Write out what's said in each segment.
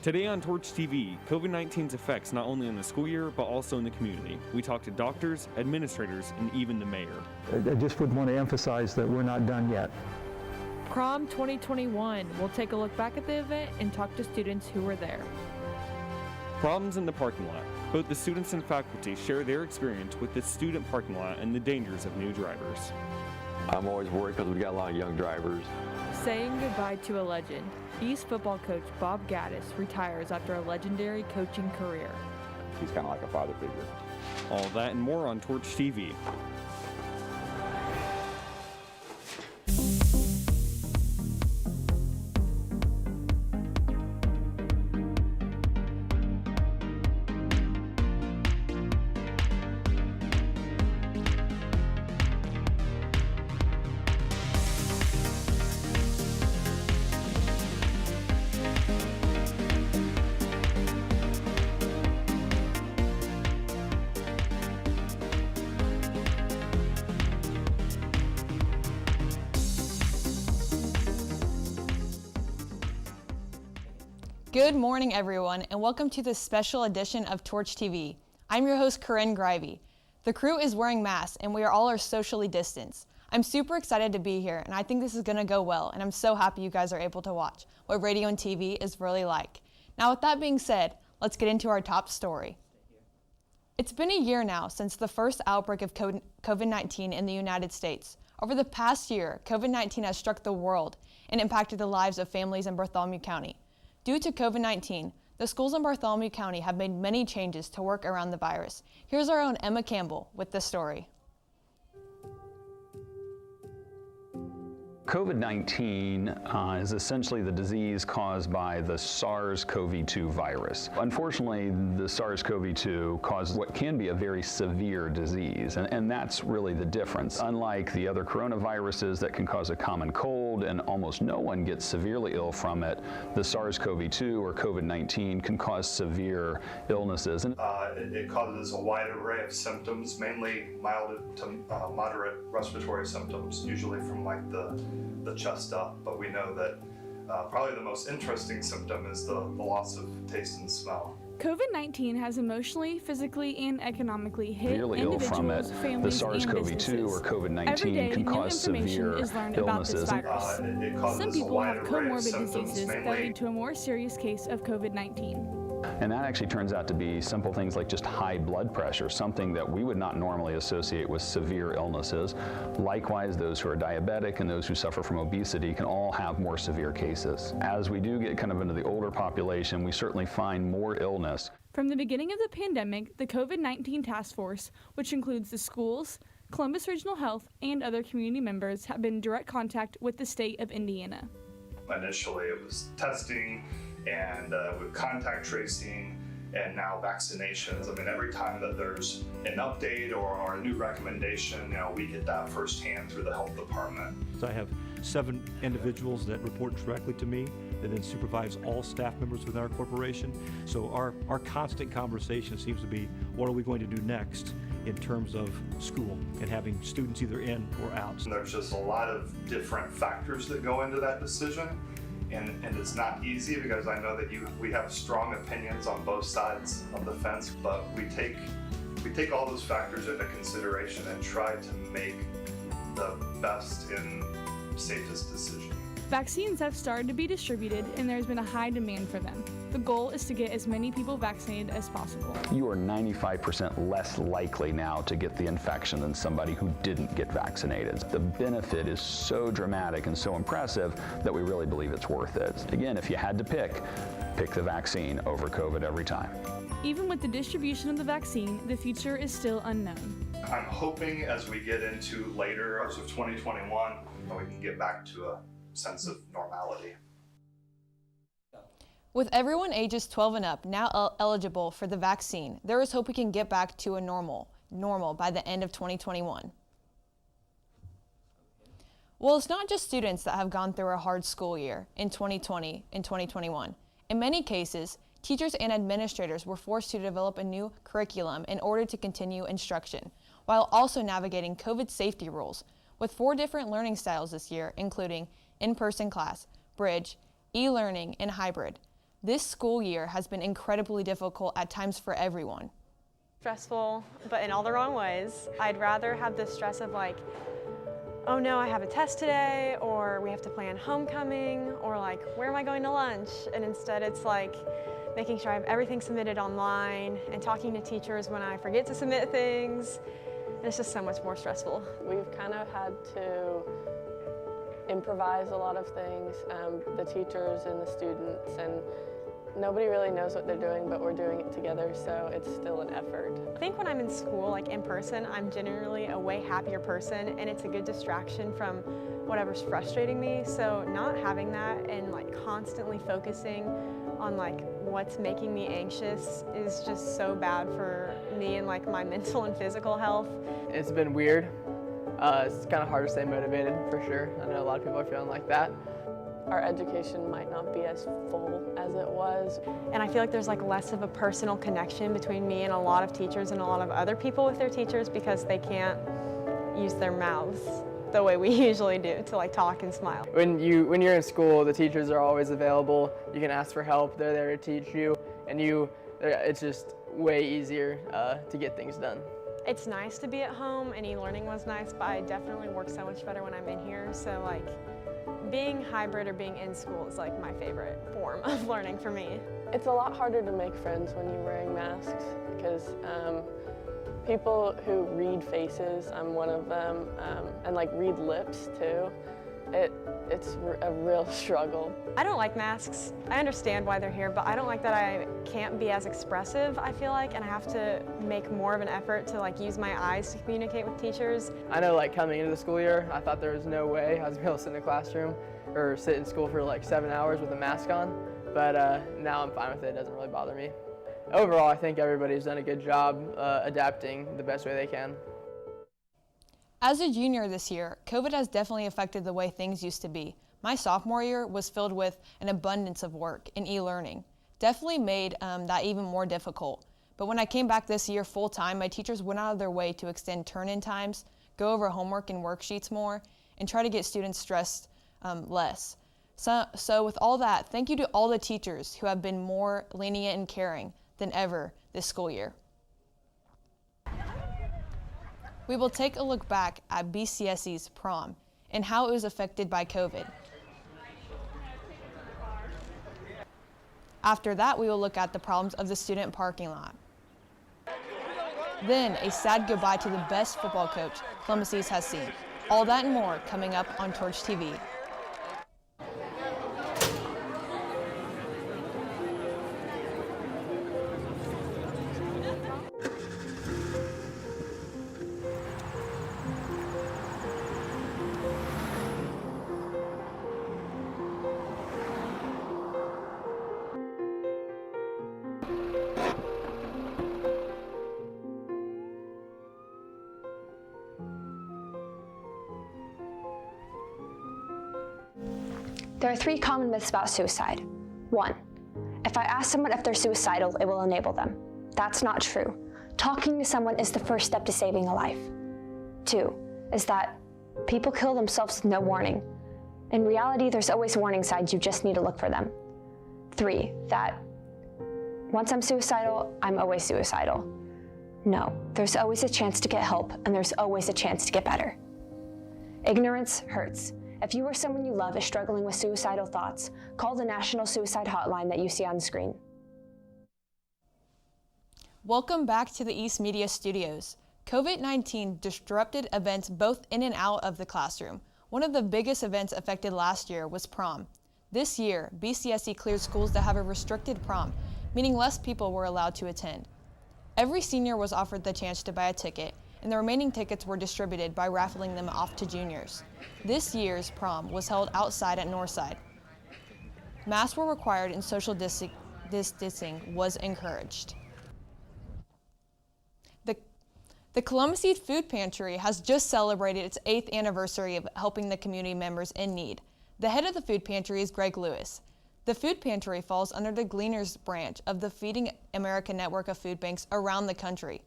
Today on Torch TV, COVID-19's effects not only on the school year, but also in the community. We talk to doctors, administrators, and even the mayor. I just would want to emphasize that we're not done yet. Prom 2021. We'll take a look back at the event and talk to students who were there. Problems in the parking lot. Both the students and faculty share their experience with the student parking lot and the dangers of new drivers. I'm always worried because we got a lot of young drivers. Saying goodbye to a legend. East football coach Bob Gaddis retires after a legendary coaching career. He's kind of like a father figure. All that and more on Torch TV. Good morning, everyone, and welcome to this special edition of Torch TV. I'm your host, Corinne Grivey. The crew is wearing masks, and we are socially distanced. I'm super excited to be here, and I think this is going to go well, and I'm so happy you guys are able to watch what radio and TV is really like. Now, with that being said, let's get into our top story. It's been a year now since the first outbreak of COVID-19 in the United States. Over the past year, COVID-19 has struck the world and impacted the lives of families in Bartholomew County. Due to COVID-19, the schools in Bartholomew County have made many changes to work around the virus. Here's our own Emma Campbell with the story. COVID-19 is essentially the disease caused by the SARS-CoV-2 virus. Unfortunately, the SARS-CoV-2 causes what can be a very severe disease, and that's really the difference. Unlike the other coronaviruses that can cause a common cold and almost no one gets severely ill from it, the SARS-CoV-2 or COVID-19 can cause severe illnesses. It causes a wide array of symptoms, mainly mild to moderate respiratory symptoms, usually from like the chest up, but we know that probably the most interesting symptom is the loss of taste and smell. COVID-19 has emotionally, physically, and economically hit Severely ill from it, the SARS-CoV-2 or COVID-19 can cause severe illnesses. Some people have comorbid diseases that lead to a more serious case of COVID-19. And that actually turns out to be simple things like just high blood pressure, something that we would not normally associate with severe illnesses. Likewise, those who are diabetic and those who suffer from obesity can all have more severe cases. As we do get kind of into the older population, we certainly find more illness. From the beginning of the pandemic, the COVID-19 task force, which includes the schools, Columbus Regional Health, and other community members, have been in direct contact with the state of Indiana. Initially, it was testing and with contact tracing and now vaccinations. I mean, every time that there's an update or a new recommendation, we get that firsthand through the health department. I have 7 individuals that report directly to me that then supervise all staff members within our corporation. So our constant conversation seems to be, what are we going to do next in terms of school and having students either in or out. And there's just a lot of different factors that go into that decision. And it's not easy because I know that we have strong opinions on both sides of the fence, but we take all those factors into consideration and try to make the best and safest decision. Vaccines have started to be distributed and there's been a high demand for them. The goal is to get as many people vaccinated as possible. You are 95% less likely now to get the infection than somebody who didn't get vaccinated. The benefit is so dramatic and so impressive that we really believe it's worth it. Again, if you had to pick the vaccine over COVID every time. Even with the distribution of the vaccine, the future is still unknown. I'm hoping as we get into later parts of 2021, we can get back to a sense of normality. With everyone ages 12 and up now eligible for the vaccine, there is hope we can get back to a normal by the end of 2021. Well, it's not just students that have gone through a hard school year in 2020 and 2021. In many cases, teachers and administrators were forced to develop a new curriculum in order to continue instruction, while also navigating COVID safety rules, with 4 different learning styles this year, including in-person class, bridge, e-learning, and hybrid. This school year has been incredibly difficult at times for everyone. Stressful, but in all the wrong ways. I'd rather have the stress of like, oh no, I have a test today, or we have to plan homecoming, or like, where am I going to lunch? And instead it's like making sure I have everything submitted online and talking to teachers when I forget to submit things. And it's just so much more stressful. We've kind of had to improvise a lot of things, the teachers and the students, and nobody really knows what they're doing, but we're doing it together, so it's still an effort. I think when I'm in school, like in person, I'm generally a way happier person, and it's a good distraction from whatever's frustrating me. So not having that and like constantly focusing on like what's making me anxious is just so bad for me and like my mental and physical health. It's been weird. It's kind of hard to stay motivated, for sure. I know a lot of people are feeling like that. Our education might not be as full as it was. And I feel like there's like less of a personal connection between me and a lot of teachers and a lot of other people with their teachers because they can't use their mouths the way we usually do to like talk and smile. When you're in school, the teachers are always available. You can ask for help. They're there to teach you, and it's just way easier to get things done. It's nice to be at home, and e-learning was nice, but I definitely work so much better when I'm in here. So like being hybrid or being in school is like my favorite form of learning for me. It's a lot harder to make friends when you're wearing masks because people who read faces, I'm one of them, and like read lips too, it's a real struggle. I don't like masks. I understand why they're here, but I don't like that I can't be as expressive, I feel like, and I have to make more of an effort to like use my eyes to communicate with teachers. I know like coming into the school year, I thought there was no way I was able to sit in a classroom or sit in school for like 7 hours with a mask on, but now I'm fine with it. It doesn't really bother me. Overall, I think everybody's done a good job adapting the best way they can. As a junior this year, COVID has definitely affected the way things used to be. My sophomore year was filled with an abundance of work in e-learning. Definitely made that even more difficult. But when I came back this year full time, my teachers went out of their way to extend turn-in times, go over homework and worksheets more, and try to get students stressed less. So with all that, thank you to all the teachers who have been more lenient and caring than ever this school year. We will take a look back at BCSE's prom and how it was affected by COVID. After that, we will look at the problems of the student parking lot. Then, a sad goodbye to the best football coach Columbus East has seen. All that and more coming up on Torch TV. There are 3 common myths about suicide. 1, if I ask someone if they're suicidal, it will enable them. That's not true. Talking to someone is the first step to saving a life. 2, is that people kill themselves with no warning. In reality, there's always warning signs, you just need to look for them. 3, that once I'm suicidal, I'm always suicidal. No, there's always a chance to get help, and there's always a chance to get better. Ignorance hurts. If you or someone you love is struggling with suicidal thoughts, call the National Suicide Hotline that you see on the screen. Welcome back to the East Media Studios. COVID-19 disrupted events both in and out of the classroom. One of the biggest events affected last year was prom. This year, BCSE cleared schools that have a restricted prom, meaning less people were allowed to attend. Every senior was offered the chance to buy a ticket, and the remaining tickets were distributed by raffling them off to juniors. This year's prom was held outside at Northside. Masks were required and social distancing was encouraged. The Columbus East Food Pantry has just celebrated its 8th anniversary of helping the community members in need. The head of the food pantry is Greg Lewis. The food pantry falls under the Gleaners branch of the Feeding America network of food banks around the country.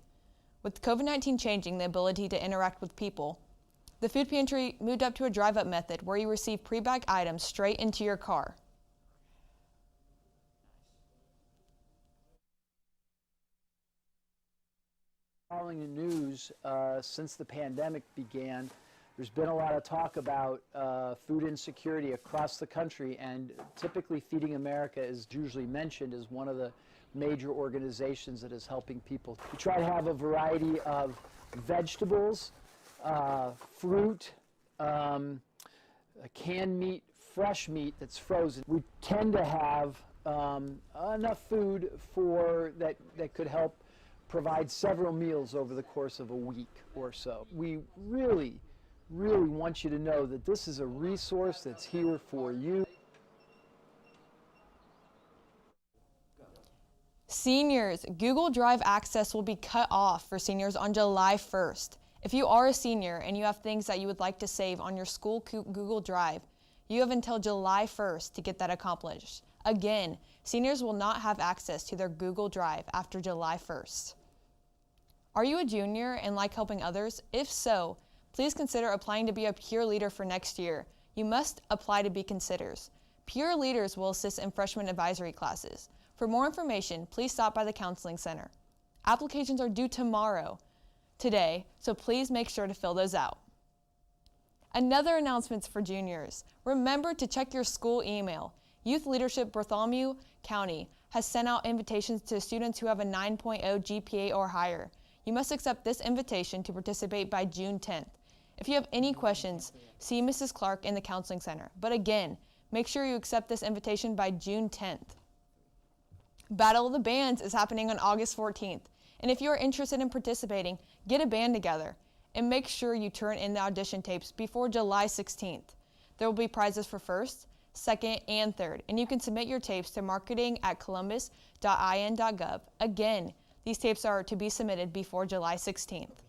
With COVID-19 changing the ability to interact with people, the food pantry moved up to a drive-up method where you receive pre-bagged items straight into your car. Following the news, since the pandemic began, there's been a lot of talk about food insecurity across the country, and typically Feeding America is usually mentioned as one of the major organizations that is helping people. We try to have a variety of vegetables, fruit, canned meat, fresh meat that's frozen. We tend to have enough food that could help provide several meals over the course of a week or so. We really want you to know that this is a resource that's here for you. Seniors, Google Drive access will be cut off for seniors on July 1st. If you are a senior and you have things that you would like to save on your school Google Drive, you have until July 1st to get that accomplished. Again, seniors will not have access to their Google Drive after July 1st. Are you a junior and like helping others? If so, please consider applying to be a peer leader for next year. You must apply to be considers. Peer leaders will assist in freshman advisory classes. For more information, please stop by the Counseling Center. Applications are due today, so please make sure to fill those out. Another announcement for juniors. Remember to check your school email. Youth Leadership Bartholomew County has sent out invitations to students who have a 9.0 GPA or higher. You must accept this invitation to participate by June 10th. If you have any questions, see Mrs. Clark in the Counseling Center. But again, make sure you accept this invitation by June 10th. Battle of the Bands is happening on August 14th. And if you are interested in participating, get a band together and make sure you turn in the audition tapes before July 16th. There will be prizes for first, second, and third, and you can submit your tapes to marketing@columbus.in.gov. Again, these tapes are to be submitted before July 16th.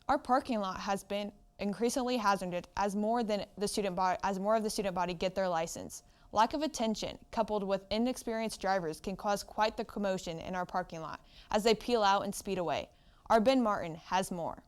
Our parking lot has been increasingly hazardous as more of the student body get their license. Lack of attention, coupled with inexperienced drivers, can cause quite the commotion in our parking lot as they peel out and speed away. Our Ben Martin has more.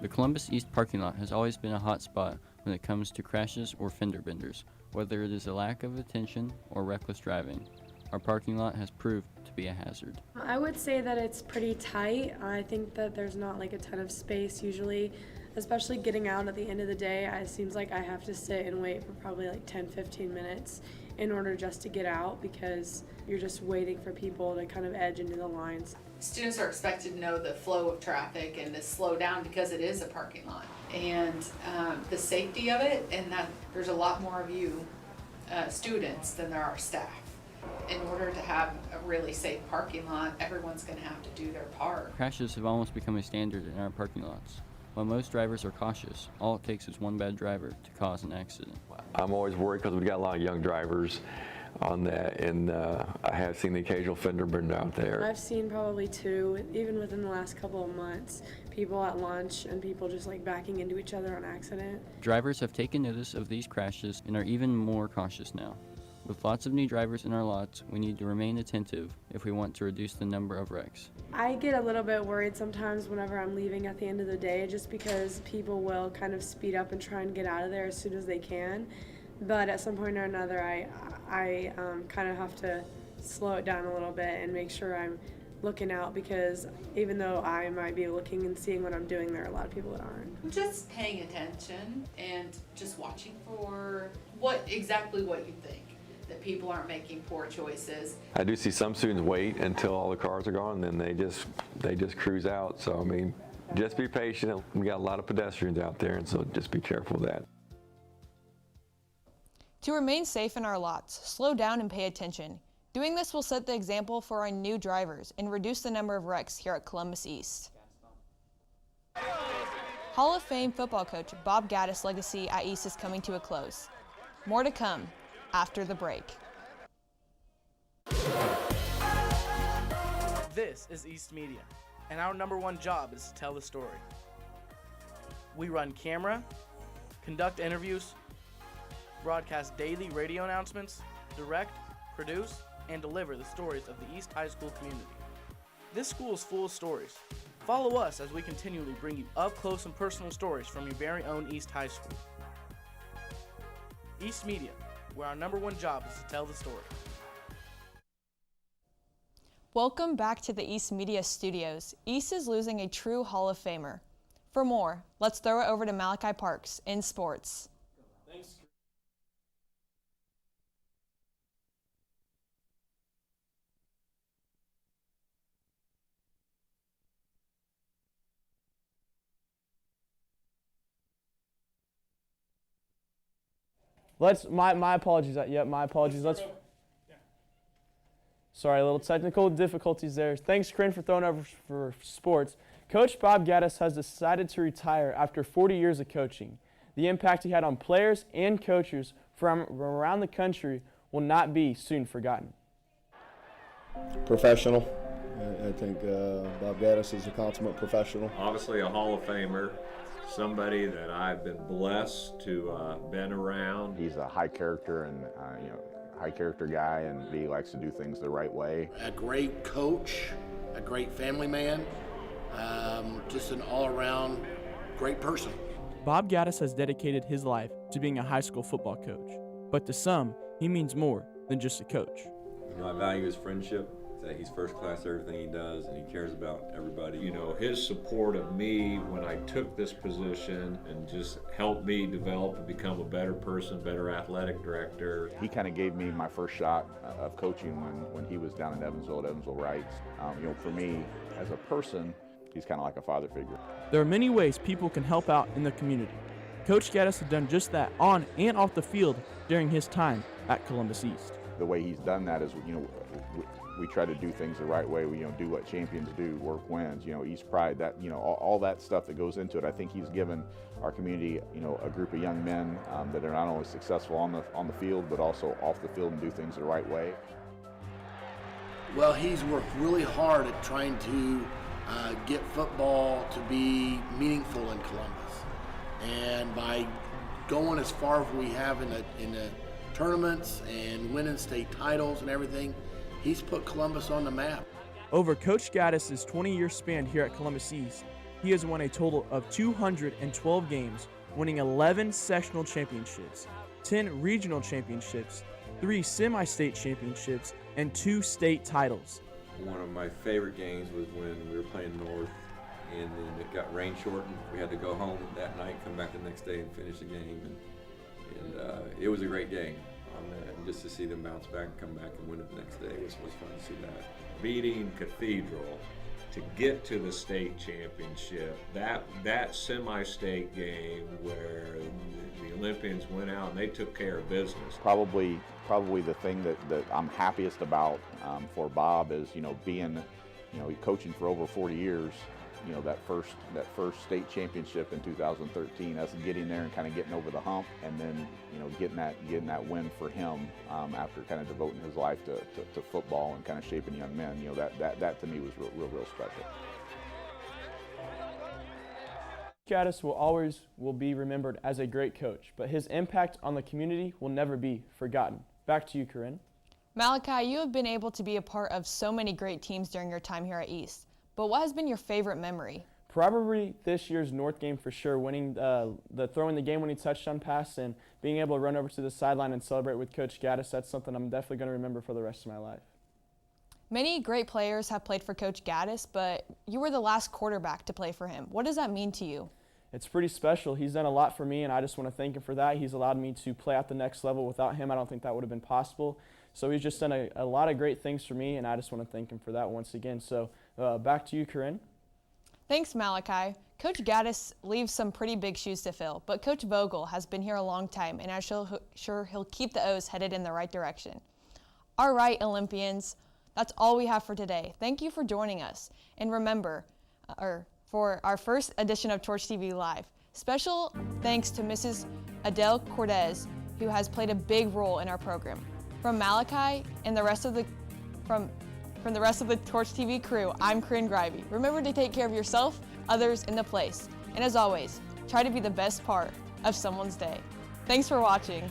The Columbus East parking lot has always been a hot spot when it comes to crashes or fender benders, whether it is a lack of attention or reckless driving. Our parking lot has proved to be a hazard. I would say that it's pretty tight. I think that there's not like a ton of space usually, especially getting out at the end of the day. It seems like I have to sit and wait for probably like 10-15 minutes in order just to get out because you're just waiting for people to kind of edge into the lines. Students are expected to know the flow of traffic and to slow down because it is a parking lot. And the safety of it, and that there's a lot more of you students than there are staff. In order to have a really safe parking lot, everyone's going to have to do their part. Crashes have almost become a standard in our parking lots. While most drivers are cautious, all it takes is one bad driver to cause an accident. I'm always worried because we've got a lot of young drivers on that, and I have seen the occasional fender bender out there. I've seen probably 2, even within the last couple of months, people at lunch and people just like backing into each other on accident. Drivers have taken notice of these crashes and are even more cautious now. With lots of new drivers in our lots, we need to remain attentive if we want to reduce the number of wrecks. I get a little bit worried sometimes whenever I'm leaving at the end of the day just because people will kind of speed up and try and get out of there as soon as they can. But at some point or another, I kind of have to slow it down a little bit and make sure I'm looking out because even though I might be looking and seeing what I'm doing, there are a lot of people that aren't. Just paying attention and just watching for what you think. That people aren't making poor choices. I do see some students wait until all the cars are gone, and then they just cruise out. So I mean, just be patient. We got a lot of pedestrians out there, and so just be careful of that. To remain safe in our lots, slow down and pay attention. Doing this will set the example for our new drivers and reduce the number of wrecks here at Columbus East. Hall of Fame football coach Bob Gaddis' legacy at East is coming to a close. More to come after the break. This is East Media, and our #1 job is to tell the story. We run camera, conduct interviews, broadcast daily radio announcements, direct, produce, and deliver the stories of the East High School community. This school is full of stories. Follow us as we continually bring you up-close and personal stories from your very own East High School. East Media, where our #1 job is to tell the story. Welcome back to the East Media Studios. East is losing a true Hall of Famer. For more, let's throw it over to Malachi Parks in sports. Thanks. My apologies. Yep, my apologies. Sorry, a little technical difficulties there. Thanks, Corinne, for throwing over for sports. Coach Bob Gaddis has decided to retire after 40 years of coaching. The impact he had on players and coaches from around the country will not be soon forgotten. Professional. I think Bob Gaddis is a consummate professional. Obviously a Hall of Famer. Somebody that I've been blessed to been around. He's a high character and high character guy, and he likes to do things the right way. A great coach, a great family man, just an all-around great person. Bob Gaddis has dedicated his life to being a high school football coach, but to some, he means more than just a coach. I value his friendship. That he's first class at everything he does, and he cares about everybody. His support of me when I took this position and just helped me develop and become a better person, better athletic director. He kind of gave me my first shot of coaching when he was down in Evansville at Evansville Rights. For me, as a person, he's kind of like a father figure. There are many ways people can help out in the community. Coach Gaddis has done just that on and off the field during his time at Columbus East. The way he's done that is, we try to do things the right way. We do what champions do, work wins, East Pride, that, all that stuff that goes into it. I think he's given our community, a group of young men that are not only successful on the field, but also off the field and do things the right way. Well, he's worked really hard at trying to get football to be meaningful in Columbus. And by going as far as we have in the tournaments and winning state titles and everything, he's put Columbus on the map. Over Coach Gaddis' 20-year span here at Columbus East, he has won a total of 212 games, winning 11 sectional championships, 10 regional championships, 3 semi-state championships, and 2 state titles. One of my favorite games was when we were playing North, and then it got rain shortened. We had to go home that night, come back the next day and finish the game, and it was a great game. And just to see them bounce back and come back and win it the next day was fun to see that. Beating Cathedral to get to the state championship, that semi-state game where the Olympians went out and they took care of business. Probably the thing that I'm happiest about for Bob is, being, coaching for over 40 years. That first state championship in 2013, us getting there and kind of getting over the hump, and then getting that win for him after kind of devoting his life to football and kind of shaping young men. That to me was real special. Gaddis will be remembered as a great coach, but his impact on the community will never be forgotten. Back to you, Corinne. Malachi, you have been able to be a part of so many great teams during your time here at East. But what has been your favorite memory? Probably this year's North game for sure, winning throwing the game-winning touchdown pass and being able to run over to the sideline and celebrate with Coach Gaddis. That's something I'm definitely going to remember for the rest of my life. Many great players have played for Coach Gaddis, but you were the last quarterback to play for him. What does that mean to you? It's pretty special. He's done a lot for me, and I just want to thank him for that. He's allowed me to play at the next level. Without him, I don't think that would have been possible. So he's just done a lot of great things for me, and I just want to thank him for that once again. So back to you, Corinne. Thanks, Malachi. Coach Gaddis leaves some pretty big shoes to fill, but Coach Vogel has been here a long time, and I'm sure he'll keep the O's headed in the right direction. All right, Olympians, that's all we have for today. Thank you for joining us. And remember, for our first edition of Torch TV Live, special thanks to Mrs. Adele Cortez, who has played a big role in our program. From Malachi and the rest of the From the rest of the Torch TV crew, I'm Corinne Grivey. Remember to take care of yourself, others, and the place. And as always, try to be the best part of someone's day. Thanks for watching.